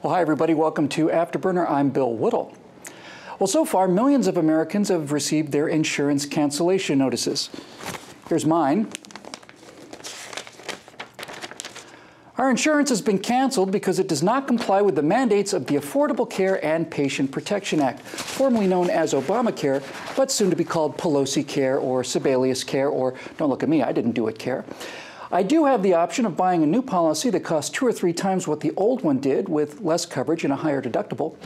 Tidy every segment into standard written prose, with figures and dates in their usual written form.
Well, hi, everybody. Welcome to Afterburner. I'm Bill Whittle. Well, so far, millions of Americans have received their insurance cancellation notices. Here's mine. Our insurance has been canceled because it does not comply with the mandates of the Affordable Care and Patient Protection Act, formerly known as Obamacare, but soon to be called Pelosi Care or Sebelius Care or, don't look at me, I didn't do it care. I do have the option of buying a new policy that costs 2 or 3 times what the old one did with less coverage and a higher deductible.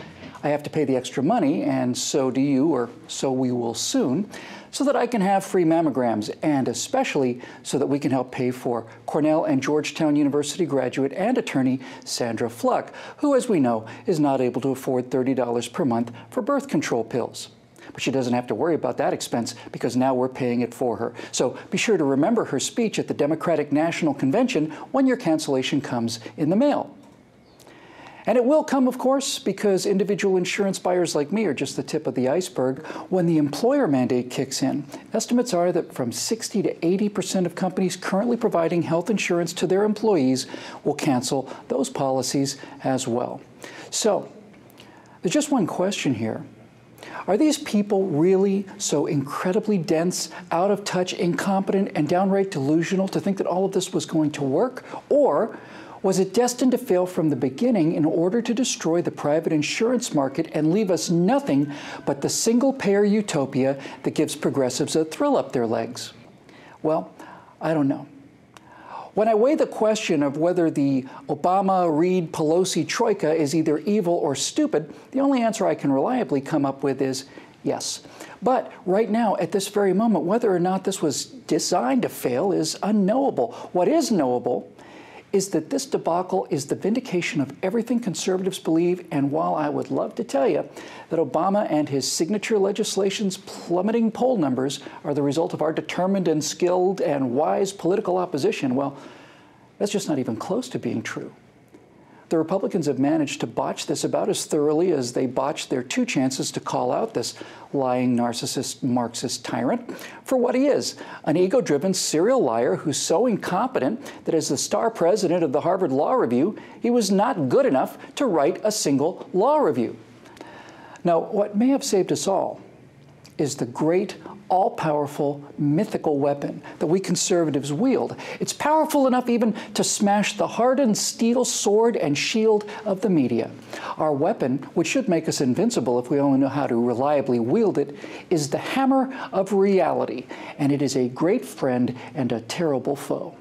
I have to pay the extra money, and so do you, or so we will soon, so that I can have free mammograms, and especially so that we can help pay for Cornell and Georgetown University graduate and attorney Sandra Fluck, who, as we know, is not able to afford $30 per month for birth control pills. But she doesn't have to worry about that expense because now we're paying it for her. So be sure to remember her speech at the Democratic National Convention when your cancellation comes in the mail. And it will come, of course, because individual insurance buyers like me are just the tip of the iceberg when the employer mandate kicks in. Estimates are that from 60 to 80% of companies currently providing health insurance to their employees will cancel those policies as well. So there's just one question here. Are these people really so incredibly dense, out of touch, incompetent, and downright delusional to think that all of this was going to work? Or was it destined to fail from the beginning in order to destroy the private insurance market and leave us nothing but the single-payer utopia that gives progressives a thrill up their legs? Well, I don't know. When I weigh the question of whether the Obama, Reid, Pelosi troika is either evil or stupid, the only answer I can reliably come up with is yes. But right now, at this very moment, whether or not this was designed to fail is unknowable. What is knowable is that this debacle is the vindication of everything conservatives believe, and while I would love to tell you that Obama and his signature legislation's plummeting poll numbers are the result of our determined and skilled and wise political opposition, well, that's just not even close to being true. The Republicans have managed to botch this about as thoroughly as they botched their 2 chances to call out this lying, narcissist, Marxist tyrant for what he is, an ego-driven serial liar who's so incompetent that as the star president of the Harvard Law Review, he was not good enough to write a single law review. Now, what may have saved us all is the great, all-powerful, mythical weapon that we conservatives wield. It's powerful enough even to smash the hardened steel sword and shield of the media. Our weapon, which should make us invincible if we only know how to reliably wield it, is the hammer of reality, and it is a great friend and a terrible foe.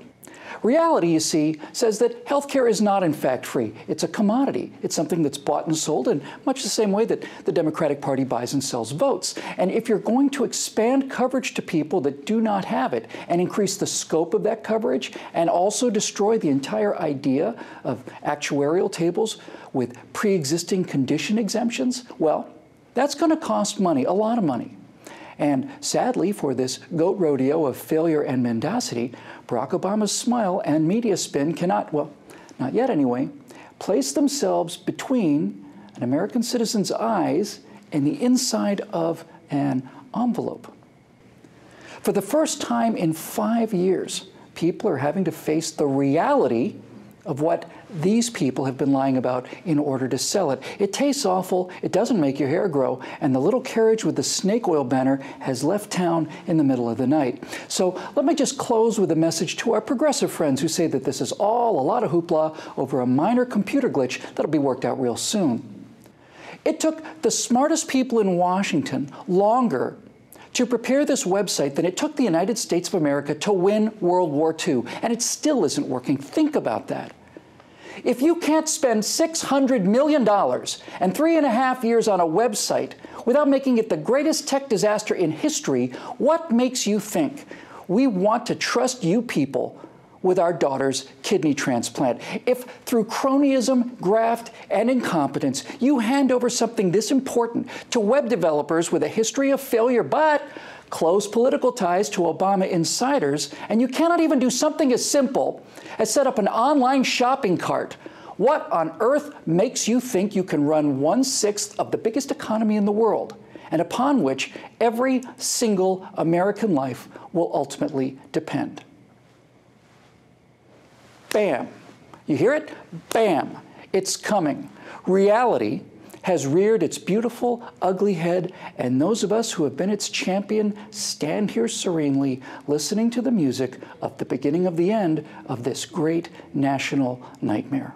Reality, you see, says that healthcare is not in fact free. It's a commodity. It's something that's bought and sold in much the same way that the Democratic Party buys and sells votes. And if you're going to expand coverage to people that do not have it and increase the scope of that coverage and also destroy the entire idea of actuarial tables with pre-existing condition exemptions, well, that's going to cost money, a lot of money. And sadly, for this goat rodeo of failure and mendacity, Barack Obama's smile and media spin cannot, well, not yet anyway, place themselves between an American citizen's eyes and the inside of an envelope. For the first time in 5 years, people are having to face the reality of what these people have been lying about in order to sell it. It tastes awful, it doesn't make your hair grow, and the little carriage with the snake oil banner has left town in the middle of the night. So let me just close with a message to our progressive friends who say that this is all a lot of hoopla over a minor computer glitch that'll be worked out real soon. It took the smartest people in Washington longer to prepare this website than it took the United States of America to win World War II, and it still isn't working. Think about that. If you can't spend $600 million and 3.5 years on a website without making it the greatest tech disaster in history, what makes you think we want to trust you people with our daughter's kidney transplant? If through cronyism, graft, and incompetence, you hand over something this important to web developers with a history of failure but close political ties to Obama insiders, and you cannot even do something as simple as set up an online shopping cart, what on earth makes you think you can run 1/6 of the biggest economy in the world, and upon which every single American life will ultimately depend? Bam. You hear it? Bam. It's coming. Reality has reared its beautiful, ugly head, and those of us who have been its champion stand here serenely, listening to the music of the beginning of the end of this great national nightmare.